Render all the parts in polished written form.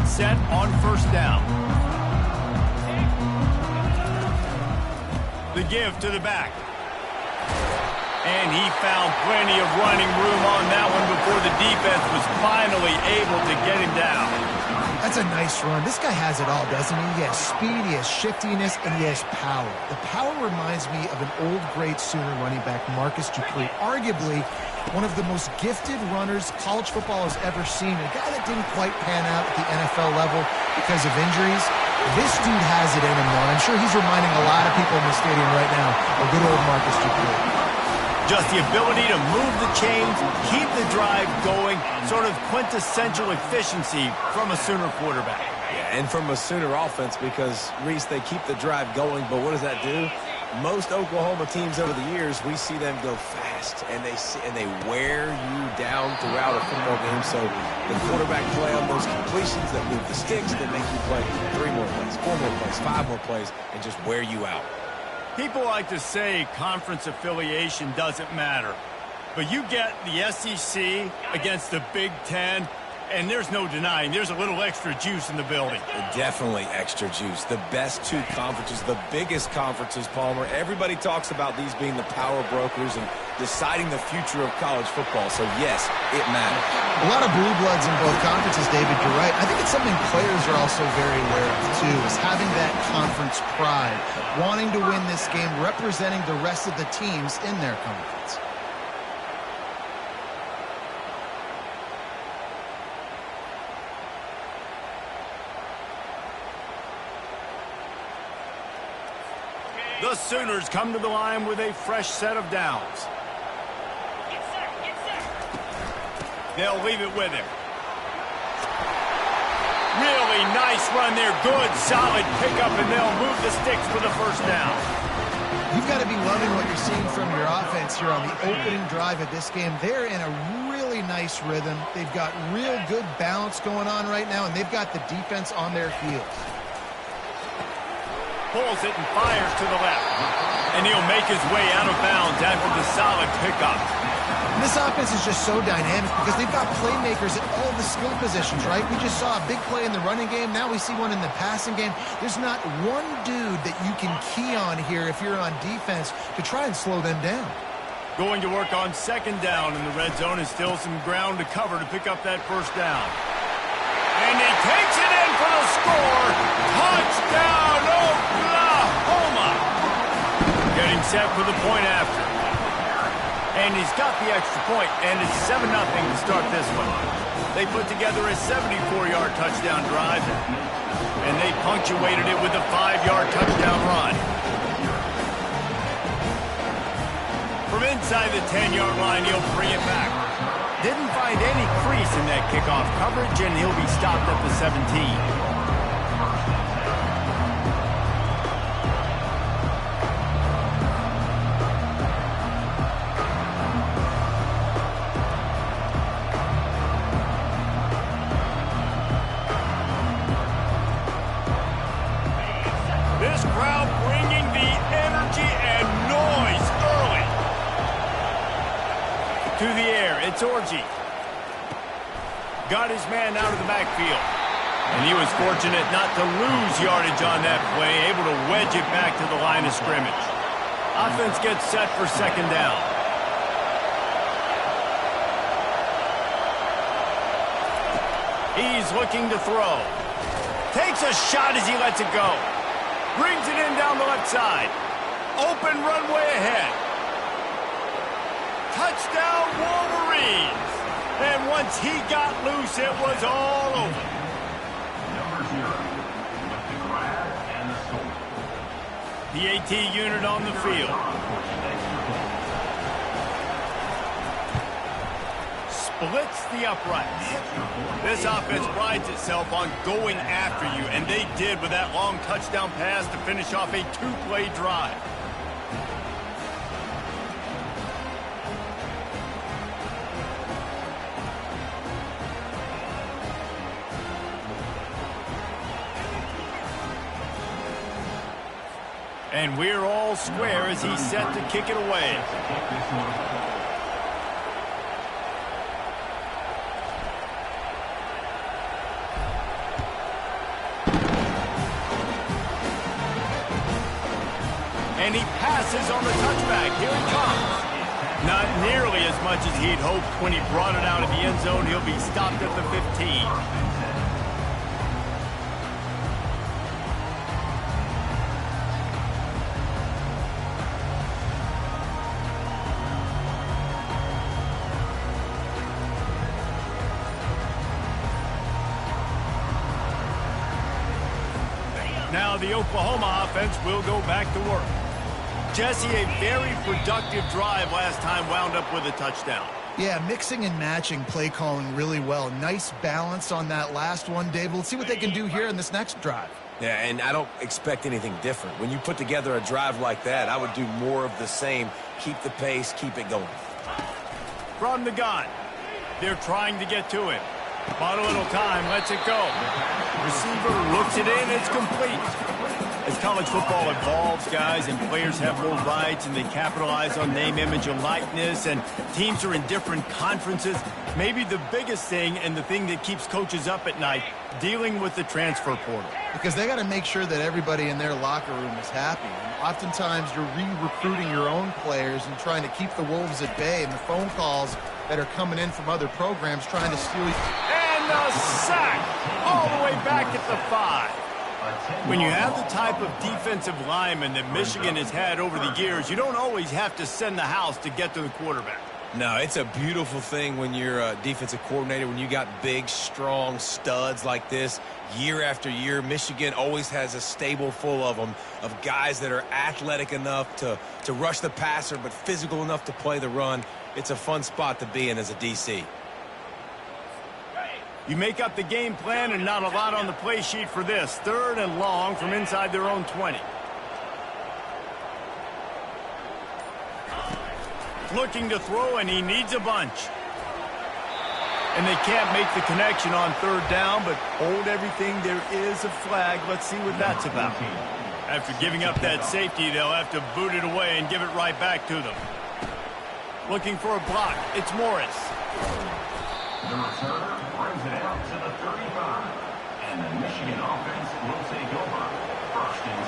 set on first down. The give to the back. And he found plenty of running room on that one before the defense was finally able to get him down. That's a nice run. This guy has it all, doesn't he? He has speed, he has shiftiness, and he has power. The power reminds me of an old great Sooner running back, Marcus Dupree, arguably one of the most gifted runners college football has ever seen. A guy that didn't quite pan out at the NFL level because of injuries. This dude has it in him, though. I'm sure he's reminding a lot of people in the stadium right now of good old Marcus Dupree. Just the ability to move the chains, keep the drive going, sort of quintessential efficiency from a Sooner quarterback. Yeah, and from a Sooner offense because, Reese, they keep the drive going, but what does that do? Most Oklahoma teams over the years, we see them go fast, and they wear you down throughout a football game. So the quarterback play on those completions that move the sticks that make you play 3 more plays, 4 more plays, 5 more plays, and just wear you out. People like to say conference affiliation doesn't matter, but you get the SEC against the Big Ten, and there's no denying there's a little extra juice in the building. Definitely extra juice. The best 2 conferences, the biggest conferences, Palmer. Everybody talks about these being the power brokers and deciding the future of college football. So, yes, it matters. A lot of blue bloods in both conferences, David. You're right. I think it's something players are also very aware of, too, is having that conference pride, wanting to win this game, representing the rest of the teams in their conference. The Sooners come to the line with a fresh set of downs. They'll leave it with him. Really nice run there. Good, solid pickup, and they'll move the sticks for the first down. You've got to be loving what you're seeing from your offense here on the opening drive of this game. They're in a really nice rhythm. They've got real good balance going on right now, and they've got the defense on their heels. Pulls it and fires to the left. And he'll make his way out of bounds after the solid pickup. And this offense is just so dynamic because they've got playmakers at all the skill positions, right? We just saw a big play in the running game. Now we see one in the passing game. There's not one dude that you can key on here if you're on defense to try and slow them down. Going to work on second down in the red zone and still some ground to cover to pick up that first down. And he takes it in for the score. Touchdown, Oklahoma! Getting set for the point after. And he's got the extra point, and it's 7-0 to start this one. They put together a 74-yard touchdown drive, and they punctuated it with a 5-yard touchdown run. From inside the 10-yard line, he'll bring it back. Didn't find any crease in that kickoff coverage, and he'll be stopped at the 17. This crowd bringing the energy and noise early. To the air, it's Orji. Got his man out of the backfield. And he was fortunate not to lose yardage on that play, able to wedge it back to the line of scrimmage. Offense gets set for second down. He's looking to throw. Takes a shot as he lets it go. Brings it in down the left side. Open runway ahead. Touchdown, Wolverines. And once he got loose, it was all over. Number 0, with the grab and the score. The AT unit on the field. Splits the uprights. This offense prides itself on going after you, and they did with that long touchdown pass to finish off a 2-play drive. And we're all square as he's set to kick it away. passes on the touchback. Here he comes. Not nearly as much as he'd hoped when he brought it out of the end zone. He'll be stopped at the 15. Now the Oklahoma offense will go back to work. Jesse, a very productive drive last time wound up with a touchdown. Yeah, mixing and matching play calling really well. Nice balance on that last one, David. Let's see what they can do here in this next drive. Yeah, and I don't expect anything different. When you put together a drive like that, I would do more of the same. Keep the pace, keep it going. From the gun. They're trying to get to him. Bought a little time, lets it go. Receiver looks it in, it's complete. As college football evolves, guys, and players have more rights and they capitalize on name, image, and likeness, and teams are in different conferences, maybe the biggest thing and the thing that keeps coaches up at night, dealing with the transfer portal. Because they got to make sure that everybody in their locker room is happy. And oftentimes you're re-recruiting your own players and trying to keep the wolves at bay, and the phone calls that are coming in from other programs trying to steal you. And a sack all the way back at the 5. When you have the type of defensive lineman that Michigan has had over the years, you don't always have to send the house to get to the quarterback. No, it's a beautiful thing when you're a defensive coordinator, when you got big, strong studs like this. Year after year, Michigan always has a stable full of them, of guys that are athletic enough to rush the passer, but physical enough to play the run. It's a fun spot to be in as a DC. You make up the game plan and not a lot on the play sheet for this. 3rd and long from inside their own 20. Looking to throw, and he needs a bunch. And they can't make the connection on 3rd down, but hold everything. There is a flag. Let's see what that's about. After giving up that safety, they'll have to boot it away and give it right back to them. Looking for a block. It's Morris. The returner brings it out to the 35. And the Michigan offense will take over. 1st and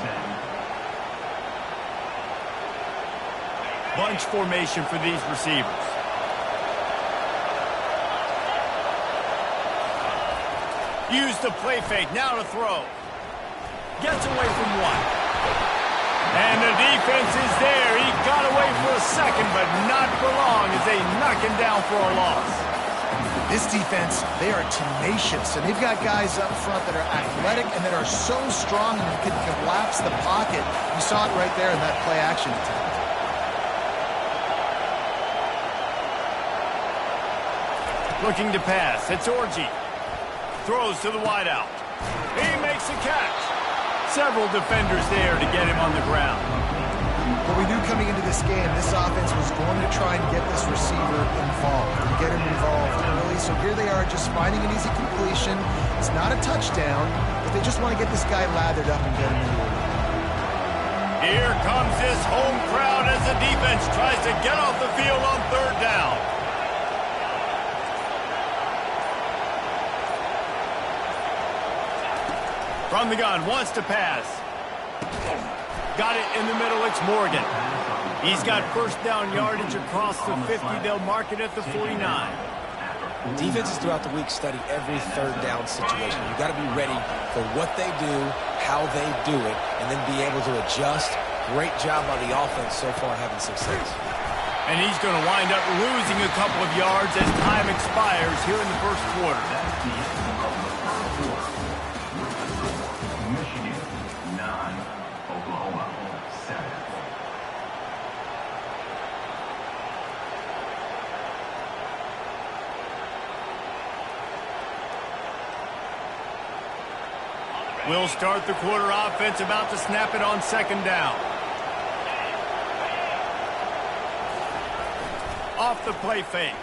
10. Bunch formation for these receivers. Use the play fake. Now to throw. Gets away from one. And the defense is there. He got away for a second, but not for long as they knock him down for a loss. This defense, they are tenacious, and they've got guys up front that are athletic and that are so strong and can collapse the pocket. You saw it right there in that play action attempt. Looking to pass. It's Orji. Throws to the wideout. He makes a catch. Several defenders there to get him on the ground. What we knew coming into this game, this offense was going to try and get this receiver involved and get him involved early. So here they are just finding an easy completion. It's not a touchdown, but they just want to get this guy lathered up and get him into it. Here comes this home crowd as the defense tries to get off the field on 3rd down. From the gun, wants to pass. Got it in the middle, it's Morgan. He's got 1st down yardage across the 50. They'll mark it at the 49. Defenses throughout the week study every 3rd down situation. You've got to be ready for what they do, how they do it, and then be able to adjust. Great job by the offense so far having success. And he's going to wind up losing a couple of yards as time expires here in the 1st quarter. Michigan 9, Oklahoma 7. We'll start the quarter offense, about to snap it on 2nd down. Off the play fake.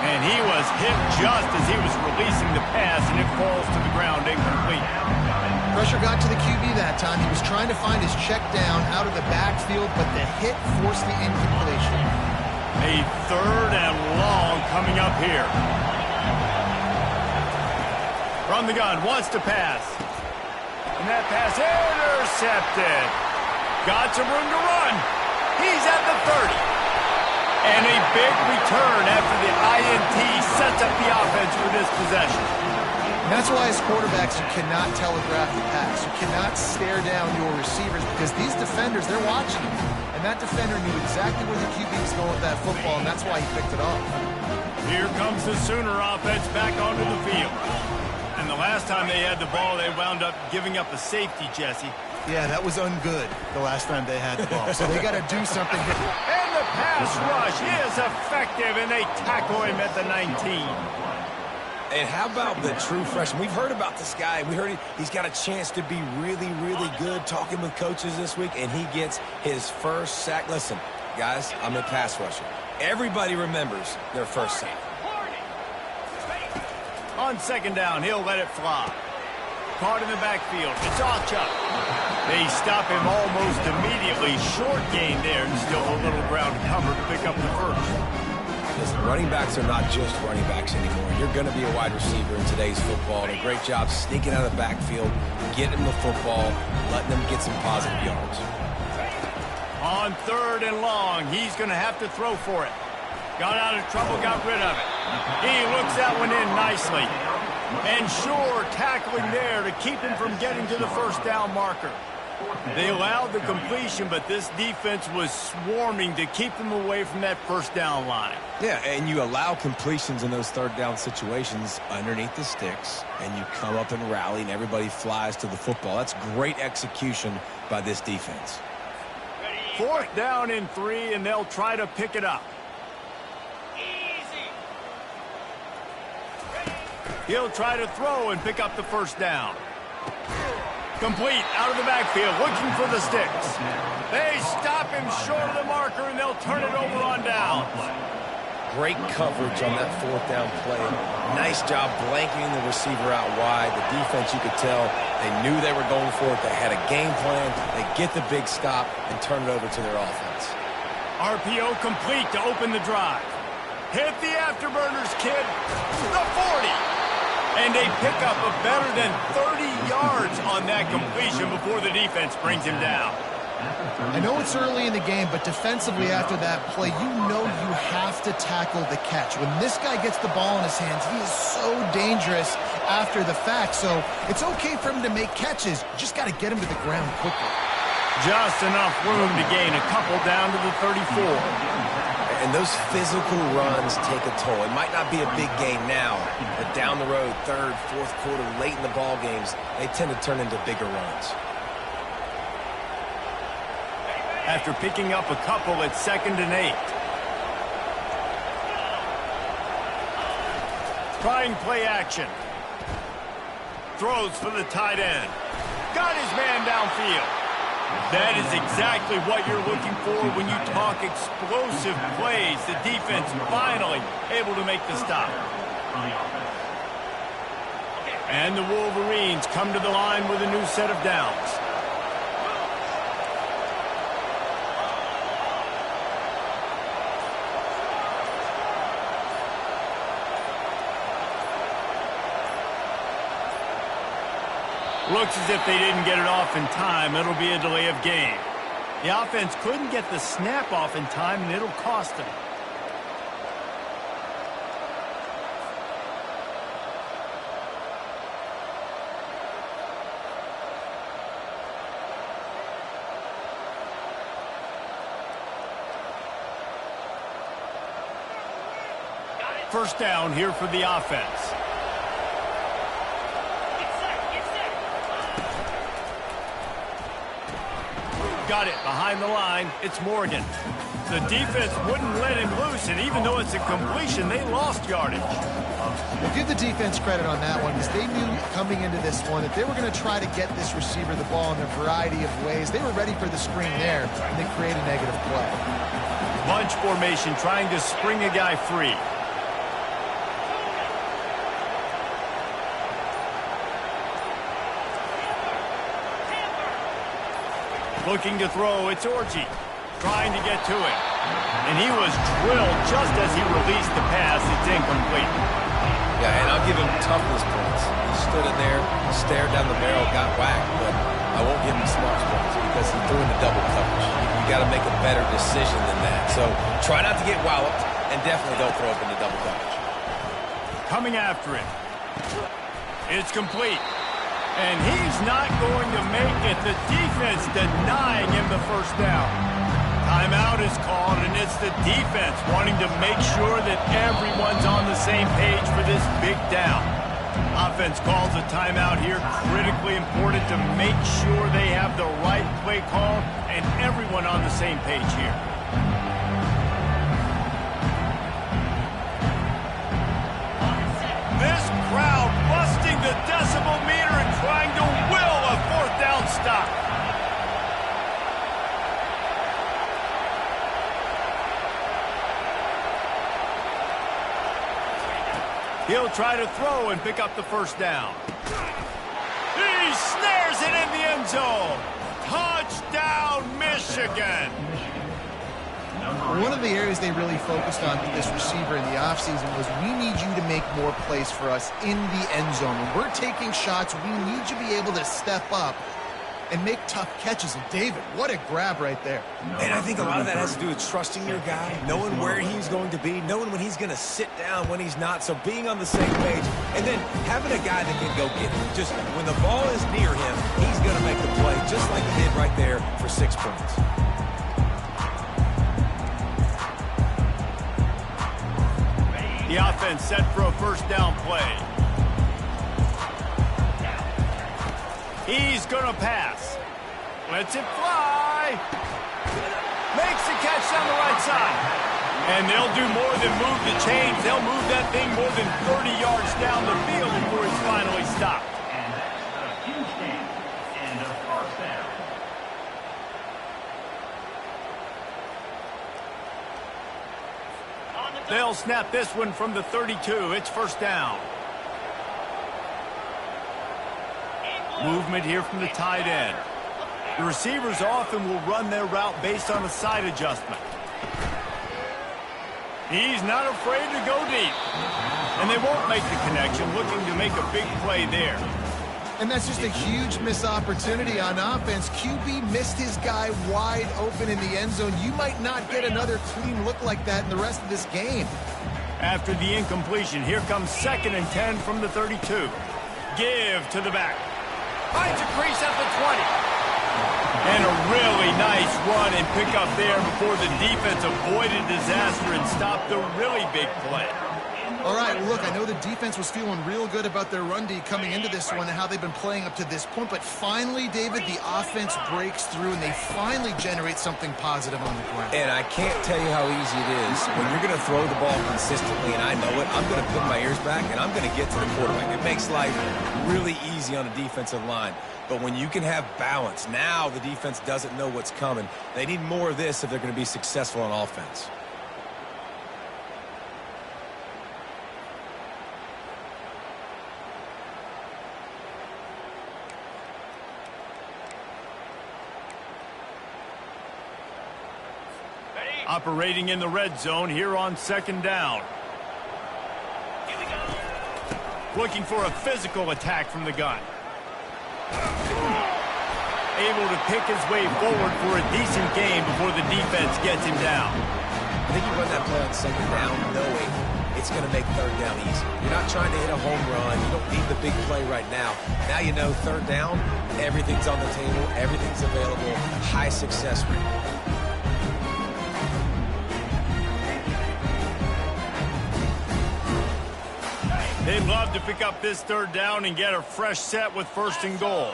And he was hit just as he was releasing the pass, and it falls to the ground incomplete. Pressure got to the QB that time. He was trying to find his check down out of the backfield, but the hit forced the incompletion. A 3rd and long coming up here. From the gun, wants to pass. And that pass intercepted. Got some room to run. He's at the 30. And a big return after the INT sets up the offense for this possession. And that's why as quarterbacks, you cannot telegraph the pass. You cannot stare down your receivers because these defenders, they're watching you. And that defender knew exactly where the QB was going with that football, and that's why he picked it off. Here comes the Sooner offense back onto the field. And the last time they had the ball, they wound up giving up a safety, Jesse. Yeah, that was ungood the last time they had the ball. So they got to do something different. And the pass rush is effective, and they tackle him at the 19. And how about the true freshman? We've heard about this guy. We heard he's got a chance to be really, really good. Talking with coaches this week, and he gets his first sack. Listen, guys, I'm a pass rusher. Everybody remembers their first sack. On second down, he'll let it fly. Caught in the backfield. It's Ocha. They stop him almost immediately. Short gain there, and still a little ground cover to pick up the first. Listen, running backs are not just running backs anymore. You're going to be a wide receiver in today's football. And a great job sneaking out of the backfield, getting them the football, letting them get some positive yards. On third and long, he's going to have to throw for it. Got out of trouble, got rid of it. He looks that one in nicely. And sure, tackling there to keep him from getting to the first down marker. They allowed the completion, but this defense was swarming to keep them away from that first down line. Yeah, and you allow completions in those third down situations underneath the sticks, and you come up and rally, and everybody flies to the football. That's great execution by this defense. Fourth down and 3, and they'll try to pick it up. He'll try to throw and pick up the first down. Complete out of the backfield, looking for the sticks. They stop him short of the marker, and they'll turn it over on downs. Great coverage on that fourth down play. Nice job blanketing the receiver out wide. The defense, you could tell, they knew they were going for it. They had a game plan. They get the big stop and turn it over to their offense. RPO complete to open the drive. Hit the afterburners, kid. The 40. And they pick up a better than 30 yards on that completion before the defense brings him down. I know it's early in the game, but defensively after that play, you know you have to tackle the catch. When this guy gets the ball in his hands, he is so dangerous after the fact. So it's okay for him to make catches. You just got to get him to the ground quickly. Just enough room to gain a couple down to the 34. And those physical runs take a toll. It might not be a big game now, but down the road, third, fourth quarter, late in the ball games, they tend to turn into bigger runs. After picking up a couple at 2nd and 8. Trying play action. Throws for the tight end. Got his man downfield. That is exactly what you're looking for when you talk explosive plays. The defense finally able to make the stop. And the Wolverines come to the line with a new set of downs. Looks as if they didn't get it off in time. It'll be a delay of game. The offense couldn't get the snap off in time, and it'll cost them. First down here for the offense. Got it behind the line. It's Morgan. The defense wouldn't let him loose, and even though it's a completion, they lost yardage. Well, give the defense credit on that one because they knew coming into this one that they were going to try to get this receiver the ball in a variety of ways. They were ready for the screen there, and they create a negative play. Bunch formation trying to spring a guy free. Looking to throw, it's Orchie. Trying to get to him. And he was drilled just as he released the pass. It's incomplete. Yeah, and I'll give him toughness points. He stood in there, stared down the barrel, got whacked, but I won't give him smart points because he threw into double coverage. You got to make a better decision than that. So try not to get walloped, and definitely don't throw up into double coverage. Coming after it. It's complete. And he's not going to make it. The defense denying him the first down. Timeout is called, and it's the defense wanting to make sure that everyone's on the same page for this big down. Offense calls a timeout here. Critically important to make sure they have the right play call and everyone on the same page here. This crowd busting the decibel meter and trying to will a fourth down stop. He'll try to throw and pick up the first down. He snares it in the end zone. Touchdown, Michigan. One of the areas they really focused on with this receiver in the offseason was we need you to make more plays for us in the end zone. When we're taking shots, we need you to be able to step up and make tough catches. And David, what a grab right there. And I think a lot of that has to do with trusting your guy, knowing where he's going to be, knowing when he's going to sit down, when he's not. So being on the same page, and then having a guy that can go get it. Just when the ball is near him, he's going to make the play, just like he did right there for 6 points. The offense set for a first down play. He's going to pass. Lets it fly. Makes the catch down the right side. And they'll do more than move the chains. They'll move that thing more than 30 yards down the field before he's finally stopped. And that's a huge gain. And a first down. They'll snap this one from the 32. It's first down. Movement here from the tight end. The receivers often will run their route based on a side adjustment. He's not afraid to go deep. And they won't make the connection, looking to make a big play there. And that's just a huge missed opportunity on offense. QB missed his guy wide open in the end zone. You might not get another clean look like that in the rest of this game. After the incompletion, here comes 2nd and 10 from the 32. Give to the back. Finds a crease at the 20. And a really nice run and pick up there before the defense avoided disaster and stopped the really big play. All right, well, look, I know the defense was feeling real good about their run D coming into this one and how they've been playing up to this point, but finally, David, the offense breaks through and they finally generate something positive on the ground. And I can't tell you how easy it is. When you're going to throw the ball consistently, and I know it, I'm going to put my ears back and I'm going to get to the quarterback. It makes life really easy on a defensive line. But when you can have balance, now the defense doesn't know what's coming. They need more of this if they're going to be successful on offense. Operating in the red zone here on 2nd down. Looking for a physical attack from the gun. Able to pick his way forward for a decent game before the defense gets him down. I think you run that play on 2nd down knowing it's going to make 3rd down easy. You're not trying to hit a home run. You don't need the big play right now. Now you know 3rd down, everything's on the table, everything's available, high success rate. They'd love to pick up this 3rd down and get a fresh set with 1st and goal.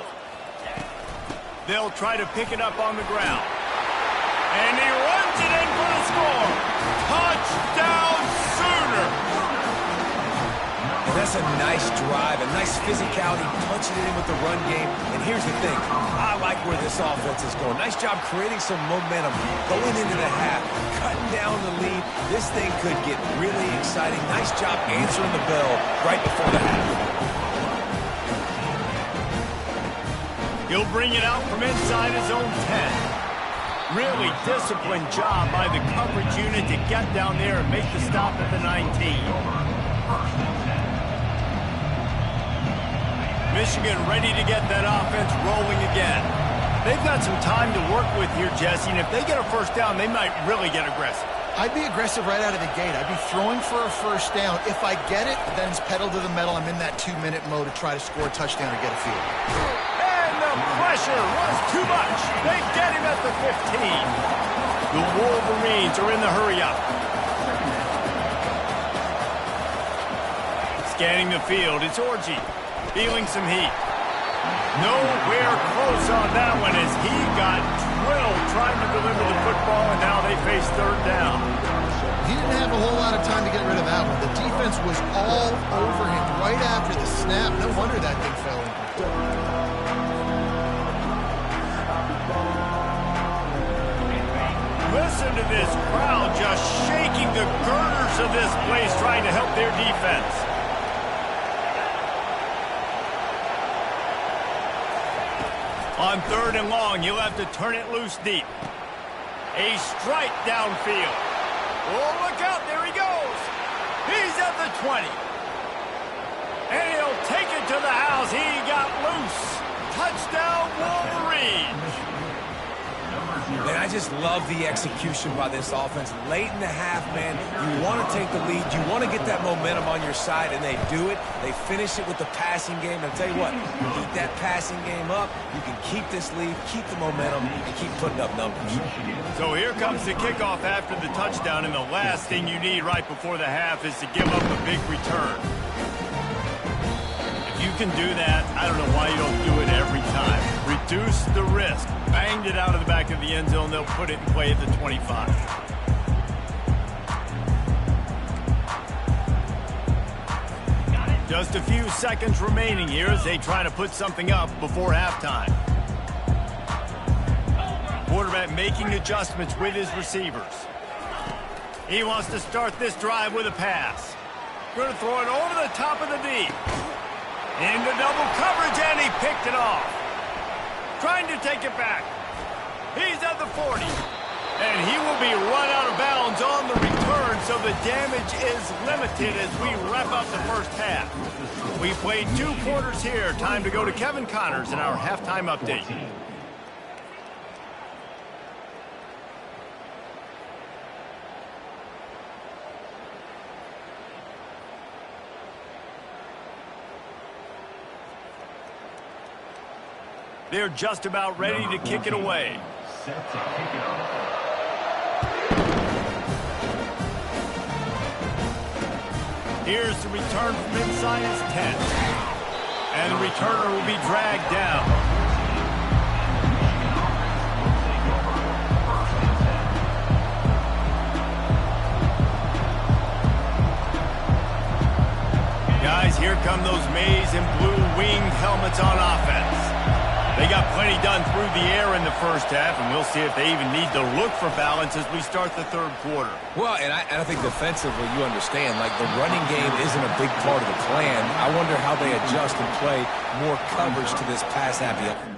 They'll try to pick it up on the ground. And he runs it in for the score. Touchdown, Sooner! And that's a nice drive, a nice physicality, punching it in with the run game. And here's the thing, I like where this offense is going. Nice job creating some momentum, going into the half, cutting down the lead. This thing could get really exciting. Nice job answering the bell right before the half. He'll bring it out from inside his own 10. Really disciplined job by the coverage unit to get down there and make the stop at the 19. Michigan ready to get that offense rolling again. They've got some time to work with here, Jesse, and if they get a first down, they might really get aggressive. I'd be aggressive right out of the gate. I'd be throwing for a first down. If I get it, then it's pedal to the metal. I'm in that 2-minute mode to try to score a touchdown or get a field. And the pressure was too much. They get him at the 15. The Wolverines are in the hurry-up. Scanning the field, it's Orji. Feeling some heat. Nowhere close on that one as he got drilled trying to deliver the football, and now they face third down. He didn't have a whole lot of time to get rid of that one. The defense was all over him right after the snap. No wonder that thing fell in. Listen to this crowd just shaking the girders of this place trying to help their defense. On third and long, you'll have to turn it loose deep. A strike downfield. Oh, look out, there he goes. He's at the 20. And he'll take it to the house. He got loose. Touchdown, Wolverines. Man, I just love the execution by this offense. Late in the half, man, you want to take the lead. You want to get that momentum on your side, and they do it. They finish it with the passing game. And I'll tell you what, keep that passing game up. You can keep this lead, keep the momentum, and keep putting up numbers. So here comes the kickoff after the touchdown, and the last thing you need right before the half is to give up a big return. If you can do that, I don't know why you don't do it every time. Reduce the risk. Banged it out of the back of the end zone. They'll put it in play at the 25. Just a few seconds remaining here as they try to put something up before halftime. Quarterback making adjustments with his receivers. He wants to start this drive with a pass. Going to throw it over the top of the deep. Into double coverage, and he picked it off. Trying to take it back. He's at the 40. And he will be run out of bounds on the return, so the damage is limited as we wrap up the first half. We played 2 quarters here. Time to go to Kevin Connors in our halftime update. They're just about ready to kick it away. Set to kick it off. Here's the return from inside his tent. And the returner will be dragged down. Guys, here come those maize and blue winged helmets on offense. They got plenty done through the air in the first half, and we'll see if they even need to look for balance as we start the third quarter. Well, and I think defensively, you understand, like the running game isn't a big part of the plan. I wonder how they adjust and play more coverage to this pass-happy offense.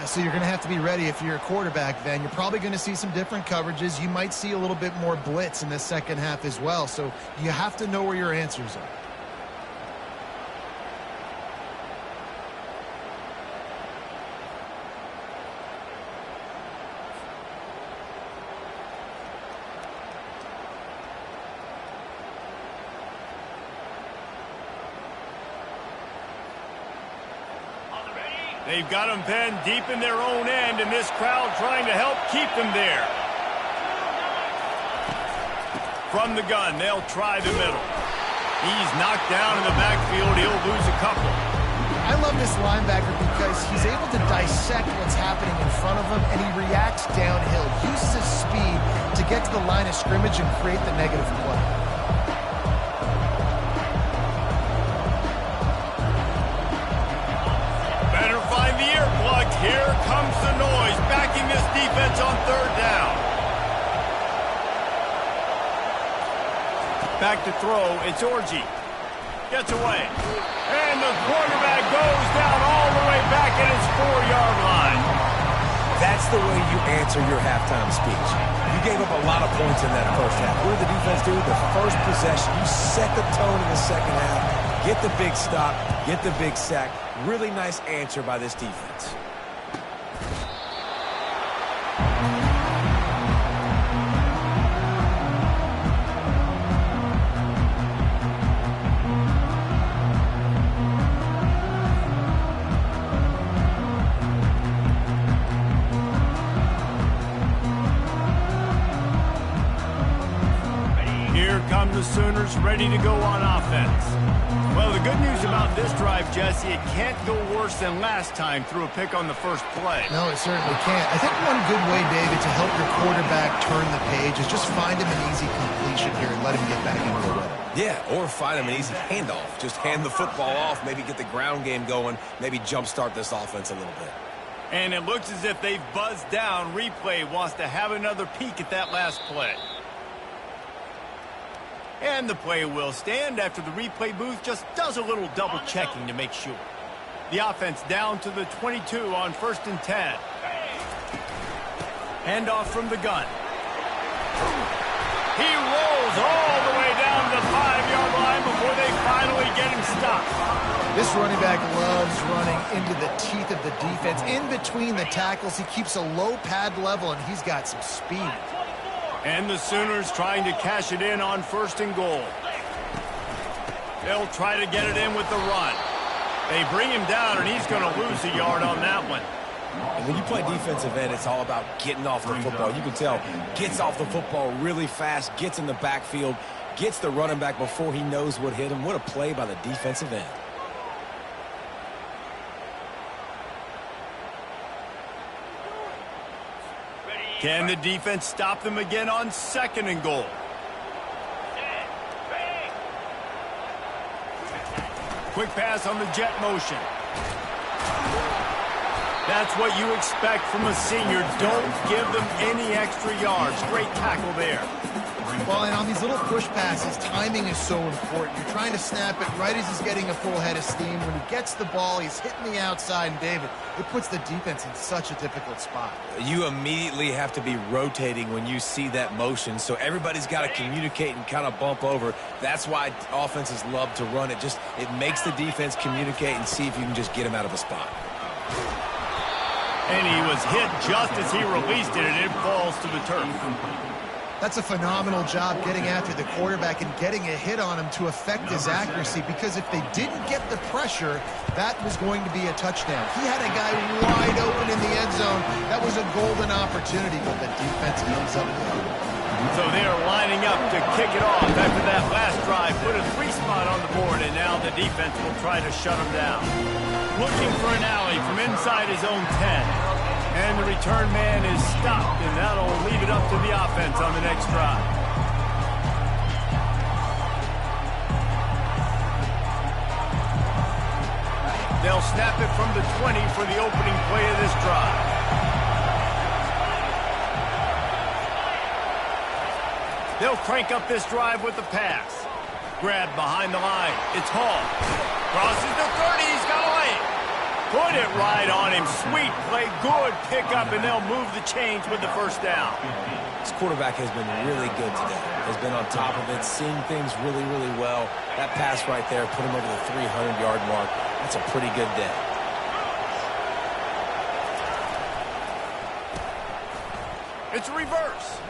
so you're going to have to be ready if you're a quarterback then. You're probably going to see some different coverages. You might see a little bit more blitz in the second half as well, so you have to know where your answers are. They've got them pinned deep in their own end, and this crowd trying to help keep them there. From the gun, they'll try the middle. He's knocked down in the backfield. He'll lose a couple. I love this linebacker because he's able to dissect what's happening in front of him, and he reacts downhill, uses his speed to get to the line of scrimmage and create the negative play. Here comes the noise, backing this defense on third down. Back to throw, it's Orji. Gets away. And the quarterback goes down all the way back at his 4-yard line. That's the way you answer your halftime speech. You gave up a lot of points in that first half. What did the defense do? The first possession, you set the tone in the second half. Get the big stop, get the big sack. Really nice answer by this defense. The Sooners ready to go on offense. Well, the good news about this drive, Jesse, it can't go worse than last time through a pick on the first play. No, it certainly can't. I think one good way, David, to help your quarterback turn the page is just find him an easy completion here and let him get back into the rhythm. Yeah, or find him an easy handoff. Just hand the football off, maybe get the ground game going, maybe jumpstart this offense a little bit. And it looks as if they've buzzed down. Replay wants to have another peek at that last play. And the play will stand after the replay booth just does a little double checking to make sure. The offense down to the 22 on 1st and 10. Handoff from the gun. He rolls all the way down to the 5-yard line before they finally get him stopped. This running back loves running into the teeth of the defense. In between the tackles, he keeps a low pad level, and he's got some speed. And the Sooners trying to cash it in on 1st and goal. They'll try to get it in with the run. They bring him down, and he's going to lose a yard on that one. And when you play defensive end, it's all about getting off the football. You can tell, gets off the football really fast, gets in the backfield, gets the running back before he knows what hit him. What a play by the defensive end. Can the defense stop them again on 2nd and goal? Quick pass on the jet motion. That's what you expect from a senior. Don't give them any extra yards. Great tackle there. Well, and on these little push passes, timing is so important. You're trying to snap it right as he's getting a full head of steam. When he gets the ball, he's hitting the outside, and David, it puts the defense in such a difficult spot. You immediately have to be rotating when you see that motion, so everybody's got to communicate and kind of bump over. That's why offenses love to run it. It makes the defense communicate and see if you can just get him out of a spot. And he was hit just as he released it, and it falls to the turf. That's a phenomenal job getting after the quarterback and getting a hit on him to affect his accuracy, because if they didn't get the pressure, that was going to be a touchdown. He had a guy wide open in the end zone. That was a golden opportunity, but the defense comes up with it. So they are lining up to kick it off after that last drive. Put a 3-spot on the board, and now the defense will try to shut him down. Looking for an alley from inside his own 10. And the return man is stopped, and that'll leave it up to the offense on the next drive. They'll snap it from the 20 for the opening play of this drive. They'll crank up this drive with the pass. Grab behind the line. It's Hall. Crosses the 30. He's got a lane. Put it right on him. Sweet play. Good pickup, and they'll move the chains with the first down. This quarterback has been really good today. Has been on top of it, seeing things really, really well. That pass right there put him over the 300-yard mark. That's a pretty good day. It's a reverse.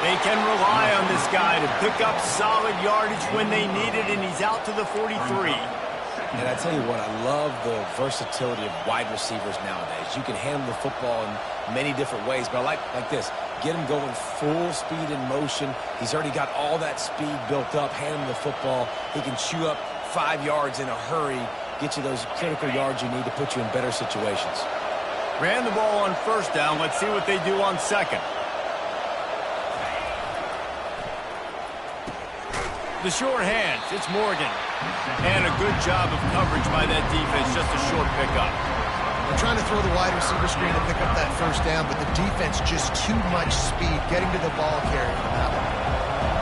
They can rely on this guy to pick up solid yardage when they need it, and he's out to the 43. And I tell you what, I love the versatility of wide receivers nowadays. You can handle the football in many different ways, but I like this. Get him going full speed in motion. He's already got all that speed built up. Hand him the football. He can chew up 5 yards in a hurry, get you those critical yards you need to put you in better situations. Ran the ball on first down. Let's see what they do on second. The short hands, it's Morgan. And a good job of coverage by that defense, just a short pickup. They're trying to throw the wide receiver screen to pick up that first down, but the defense just too much speed getting to the ball carrier for that one.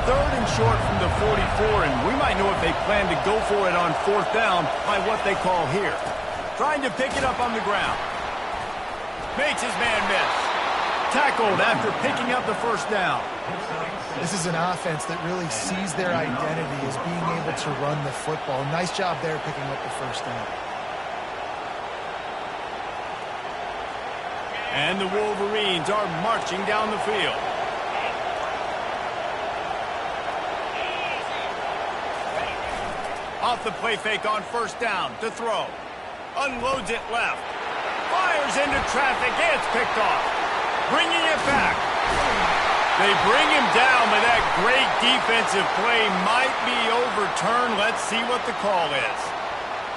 Third and short from the 44, and we might know if they plan to go for it on fourth down by what they call here. Trying to pick it up on the ground. Makes his man miss. Tackled after picking up the first down. This is an offense that really sees their identity as being able to run the football. Nice job there picking up the first down. And the Wolverines are marching down the field. Off the play fake on first down to throw. Unloads it left. Fires into traffic. It's picked off. Bringing it back. They bring him down, but that great defensive play might be overturned. Let's see what the call is.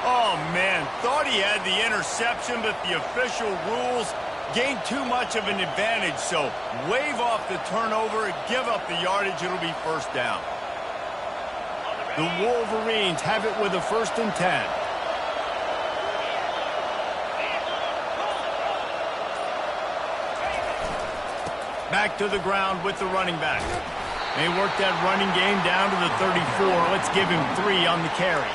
Oh, man. Thought he had the interception, but the official rules gained too much of an advantage. So wave off the turnover, give up the yardage. It'll be first down. The Wolverines have it with a 1st and 10. Back to the ground with the running back. They work that running game down to the 34. Let's give him 3 on the carry.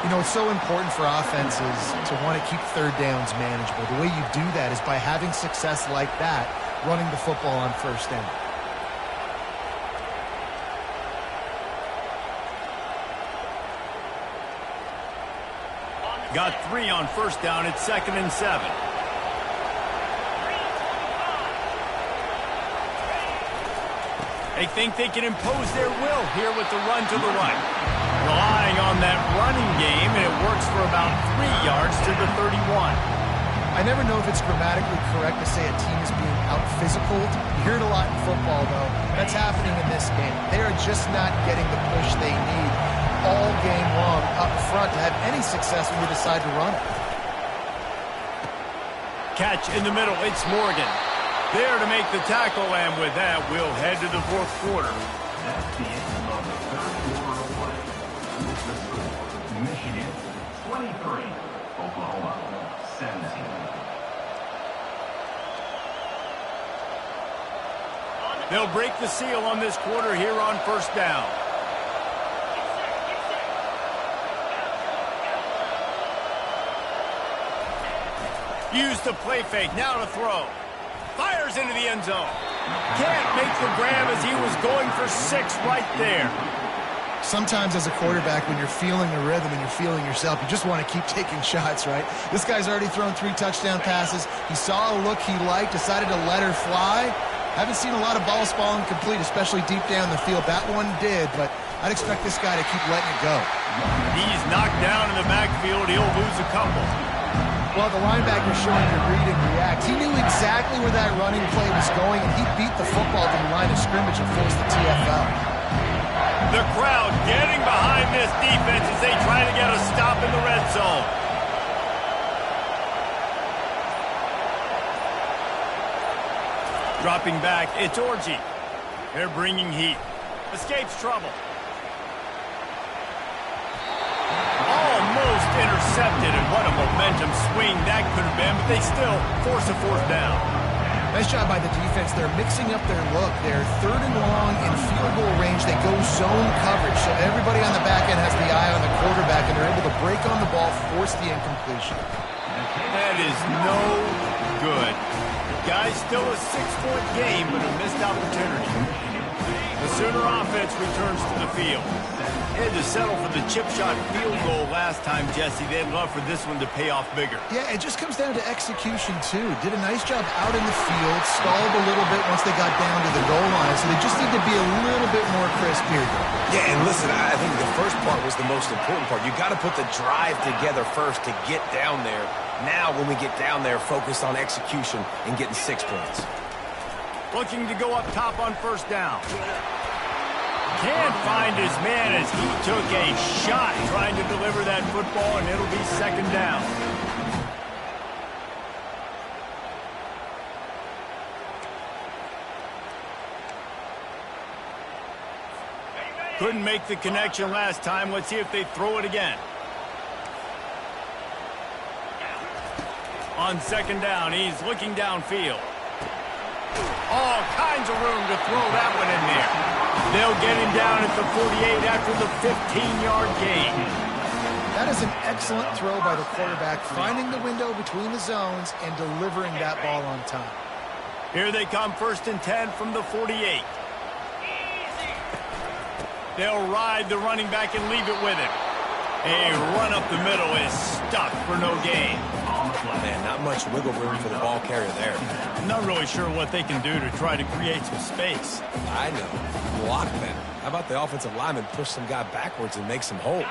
You know, it's so important for offenses to want to keep third downs manageable. The way you do that is by having success like that, running the football on first down. Got 3 on first down. It's 2nd and 7. They think they can impose their will here with the run to the right. Relying on that running game, and it works for about 3 yards to the 31. I never know if it's grammatically correct to say a team is being out-physicaled. You hear it a lot in football, though. That's happening in this game. They are just not getting the push they need all game long up front to have any success when they decide to run it. Catch in the middle. It's Morgan. There to make the tackle, and with that, we'll head to the 4th quarter. That's the end of the 3rd quarter of play. With the score, Michigan 23, Oklahoma 17. They'll break the seal on this quarter here on first down. Use the play fake, now to throw. Fires into the end zone. Can't make the grab as he was going for 6 right there. Sometimes as a quarterback, when you're feeling the rhythm and you're feeling yourself, you just want to keep taking shots, right? This guy's already thrown 3 touchdown passes. He saw a look he liked, decided to let her fly. Haven't seen a lot of balls falling complete, especially deep down the field. That one did, but I'd expect this guy to keep letting it go. He's knocked down in the backfield. He'll lose a couple. Well, the linebacker's showing to read and react. He knew exactly where that running play was going, and he beat the football to the line of scrimmage and forced the TFL. The crowd getting behind this defense as they try to get a stop in the red zone. Dropping back, it's Orji. They're bringing heat. Escapes trouble. Almost intercepted, and what a momentum swing that could have been, but they still force a 4th down. Nice job by the defense. They're mixing up their look. They're 3rd and long in field goal range. They go zone coverage. So everybody on the back end has the eye on the quarterback, and they're able to break on the ball, force the incompletion. That is no good. Guy's still a 6-point game, but a missed opportunity. The Sooner offense returns to the field. They had to settle for the chip shot field goal last time, Jesse. They'd love for this one to pay off bigger. Yeah, it just comes down to execution, too. Did a nice job out in the field, stalled a little bit once they got down to the goal line, so they just need to be a little bit more crisp here. Yeah, and listen, I think the first part was the most important part. You got to put the drive together first to get down there. Now, when we get down there, focus on execution and getting 6 points. Looking to go up top on 1st down. Can't find his man as he took a shot trying to deliver that football, and it'll be 2nd down. Couldn't make the connection last time. Let's see if they throw it again. On 2nd down, he's looking downfield. All kinds of room to throw that one in there. They'll get him down at the 48 after the 15-yard gain. That is an excellent throw by the quarterback, finding the window between the zones and delivering that ball on time. Here they come, 1st and 10 from the 48. They'll ride the running back and leave it with him. A run up the middle is stuck for no gain. Man, not much wiggle room for the ball carrier there. I'm not really sure what they can do to try to create some space. I know. Block them. How about the offensive lineman push some guy backwards and make some holes?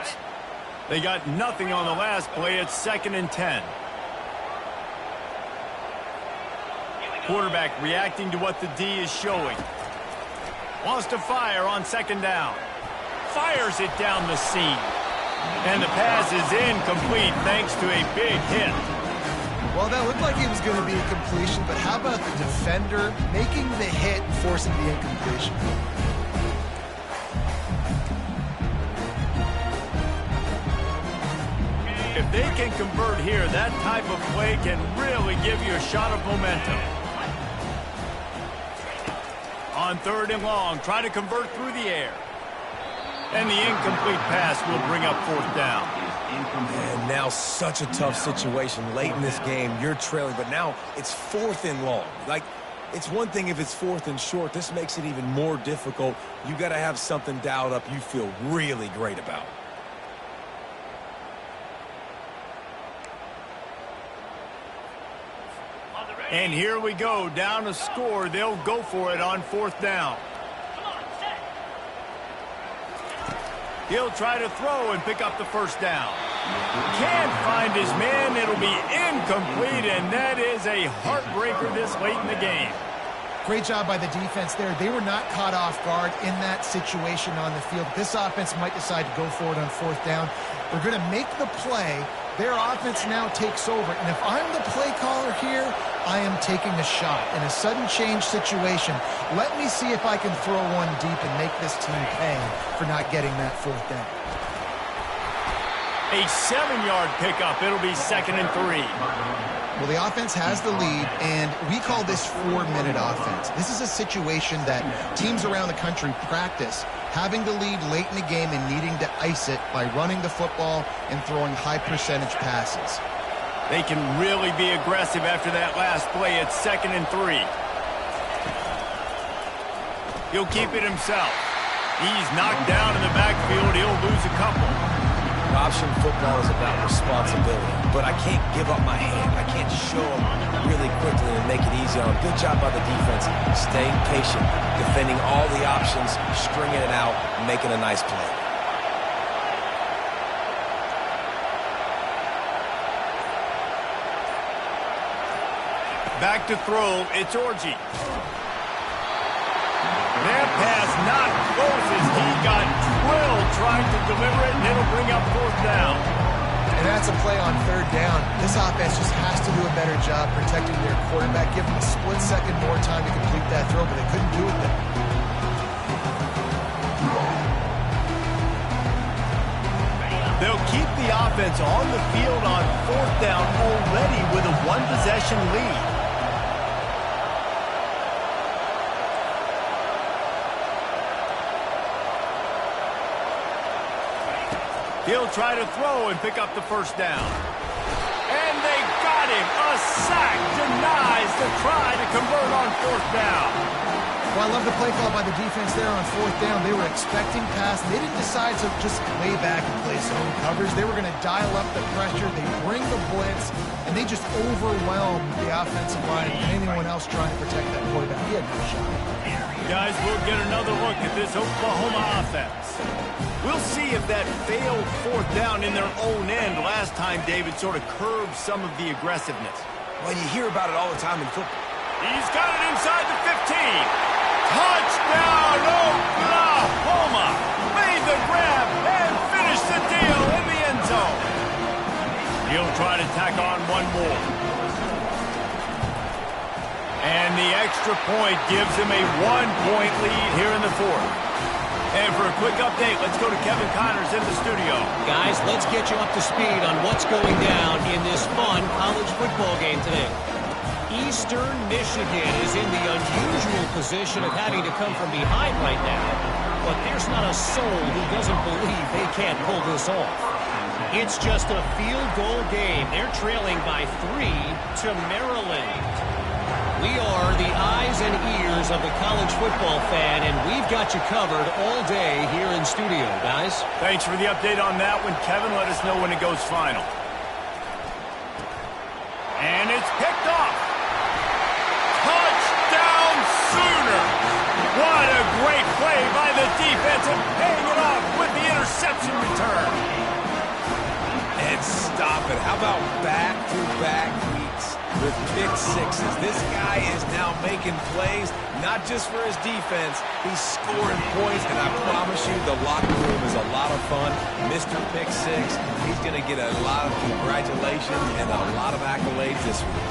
They got nothing on the last play. It's 2nd and 10. Quarterback reacting to what the D is showing. Wants to fire on 2nd down. Fires it down the seam. And the pass is incomplete thanks to a big hit. Well, that looked like it was going to be a completion, but how about the defender making the hit and forcing the incompletion? If they can convert here, that type of play can really give you a shot of momentum. On 3rd and long, try to convert through the air. And the incomplete pass will bring up 4th down. And now such a tough situation late in this game. You're trailing, but now it's 4th and long. Like, it's one thing if it's 4th and short. This makes it even more difficult. You got to have something dialed up you feel really great about. And here we go, down a score. They'll go for it on 4th down. He'll try to throw and pick up the 1st down. Can't find his man. It'll be incomplete, and that is a heartbreaker this late in the game. Great job by the defense there. They were not caught off guard in that situation on the field. This offense might decide to go for it on 4th down. They're going to make the play. Their offense now takes over. And if I'm the play caller here, I am taking a shot. In a sudden change situation, let me see if I can throw one deep and make this team pay for not getting that 4th down. A 7-yard pickup. It'll be 2nd and 3. Well, the offense has the lead, and we call this 4-minute offense. This is a situation that teams around the country practice, having the lead late in the game and needing to ice it by running the football and throwing high-percentage passes. They can really be aggressive after that last play. It's 2nd and 3. He'll keep it himself. He's knocked down in the backfield. He'll lose a couple. Option football is about responsibility, but I can't give up my hand. I can't show them really quickly and make it easy on them. Good job by the defense, staying patient, defending all the options, stringing it out, and making a nice play. Back to throw, it's Orji. That pass not close as he got drilled trying to deliver it, and it'll bring up 4th down. And that's a play on 3rd down. This offense just has to do a better job protecting their quarterback. Give them a split second more time to complete that throw, but they couldn't do it then. They'll keep the offense on the field on 4th down already with a 1-possession lead. He'll try to throw and pick up the first down. And they got him. A sack denies the try to convert on fourth down. Well, I love the play call by the defense there on fourth down. They were expecting pass. They didn't decide to just lay back and play zone coverage. They were going to dial up the pressure. They bring the blitz, and they just overwhelm the offensive line and anyone else trying to protect that quarterback. He had no shot. Guys, we'll get another look at this Oklahoma offense. We'll see if that failed fourth down in their own end last time, David, sort of curbed some of the aggressiveness. Well, you hear about it all the time in football. He's got it inside the 15. Touchdown, Oklahoma! Made the grab and finished the deal in the end zone. He'll try to tack on one more. And the extra point gives him a 1-point lead here in the fourth. And for a quick update, let's go to Kevin Connors in the studio. Guys, let's get you up to speed on what's going down in this fun college football game today. Eastern Michigan is in the unusual position of having to come from behind right now. But there's not a soul who doesn't believe they can't pull this off. It's just a field goal game. They're trailing by 3 to Maryland. We are the eyes and ears of the college football fan, and we've got you covered all day here in studio, guys. Thanks for the update on that one, Kevin. Let us know when it goes final. And it's picked off. Touchdown Sooners! What a great play by the defense and paying it off with the interception return. And stop it. How about back-to-back weeks with pick sixes? This guy is now making plays, not just for his defense. He's scoring points, and I promise you the locker room is a lot of fun. Mr. Pick Six, he's going to get a lot of congratulations and a lot of accolades this week.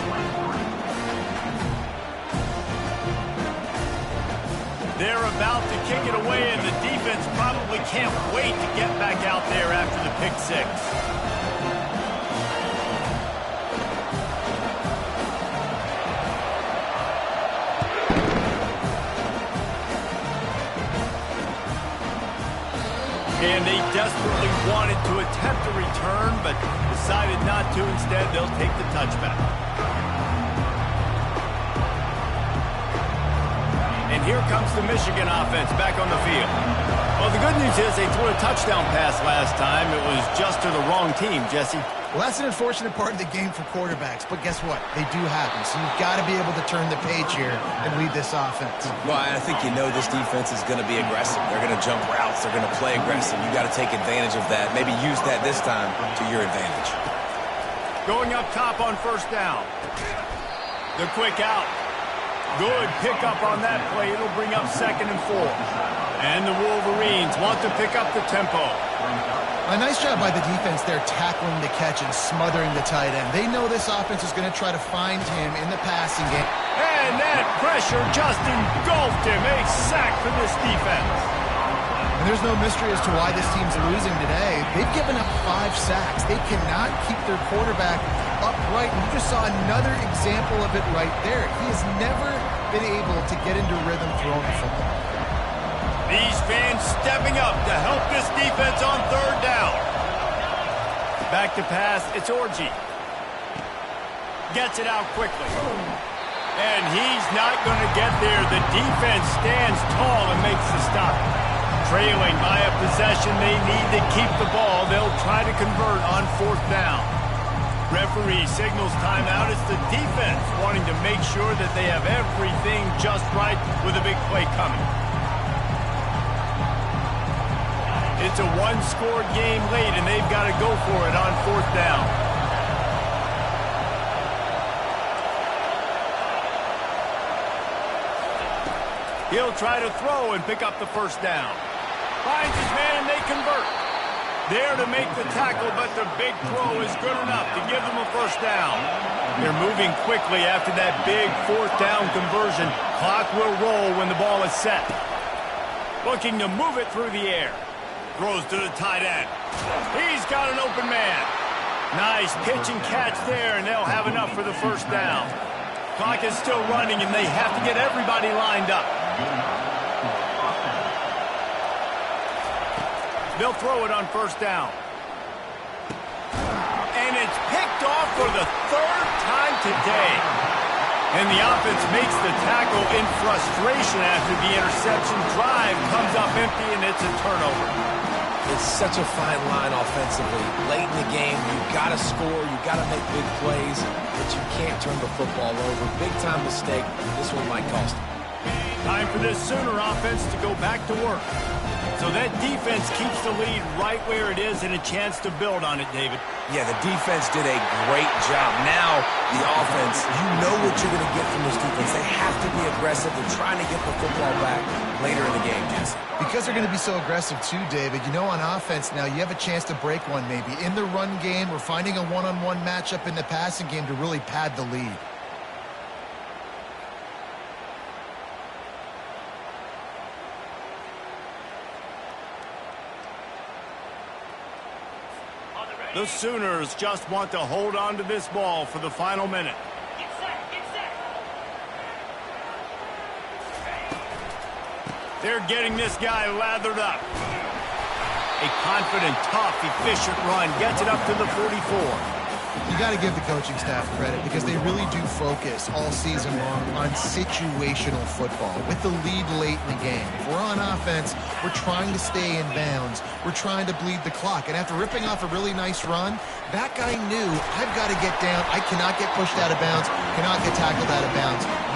They're about to kick it away, and the defense probably can't wait to get back out there after the pick six. And they desperately wanted to attempt a return, but decided not to. Instead, they'll take the touchback. And here comes the Michigan offense back on the field. Well, the good news is they threw a touchdown pass last time. It was just to the wrong team, Jesse. Well, that's an unfortunate part of the game for quarterbacks, but guess what? They do happen, so you've got to be able to turn the page here and lead this offense. Well, I think you know this defense is going to be aggressive. They're going to jump routes. They're going to play aggressive. You got to take advantage of that. Maybe use that this time to your advantage. Going up top on first down. The quick out. Good pickup on that play. It'll bring up 2nd and 4. And the Wolverines want to pick up the tempo. A nice job by the defense there tackling the catch and smothering the tight end. They know this offense is going to try to find him in the passing game. And that pressure just engulfed him. A sack for this defense. And there's no mystery as to why this team's losing today. They've given up 5 sacks. They cannot keep their quarterback upright. And you just saw another example of it right there. He has never been able to get into rhythm throwing the football. These fans stepping up to help this defense on 3rd down. Back to pass, it's Orji. Gets it out quickly. And he's not going to get there. The defense stands tall and makes the stop. Trailing by a possession, they need to keep the ball. They'll try to convert on 4th down. Referee signals timeout. It's the defense wanting to make sure that they have everything just right with a big play coming. It's a 1-score game late, and they've got to go for it on 4th down. He'll try to throw and pick up the first down. Finds his man, and they convert. There to make the tackle, but the big throw is good enough to give them a first down. They're moving quickly after that big 4th down conversion. Clock will roll when the ball is set. Looking to move it through the air. Throws to the tight end. He's got an open man. Nice pitch and catch there, and they'll have enough for the first down. Clock is still running, and they have to get everybody lined up. They'll throw it on 1st down. picked off for the third time today. And the offense makes the tackle in frustration after the interception. Drive comes up empty, and it's a turnover. It's such a fine line offensively. Late in the game, you've got to score, you've got to make big plays, but you can't turn the football over. Big-time mistake. This one might cost them. Time for this Sooner offense to go back to work. So that defense keeps the lead right where it is and a chance to build on it, David. Yeah, the defense did a great job. Now, the offense, you know what you're going to get from this defense. They have to be aggressive. They're trying to get the football back later in the game, Jesse. Because they're going to be so aggressive too, David. You know, on offense now, you have a chance to break one maybe. In the run game, or finding a one-on-one matchup in the passing game to really pad the lead. The Sooners just want to hold on to this ball for the final minute. They're getting this guy lathered up. A confident, tough, efficient run gets it up to the 44. You got to give the coaching staff credit because they really do focus all season long on situational football with the lead late in the game. If we're on offense, we're trying to stay in bounds. We're trying to bleed the clock. And after ripping off a really nice run, that guy knew, I've got to get down. I cannot get pushed out of bounds, cannot get tackled out of bounds.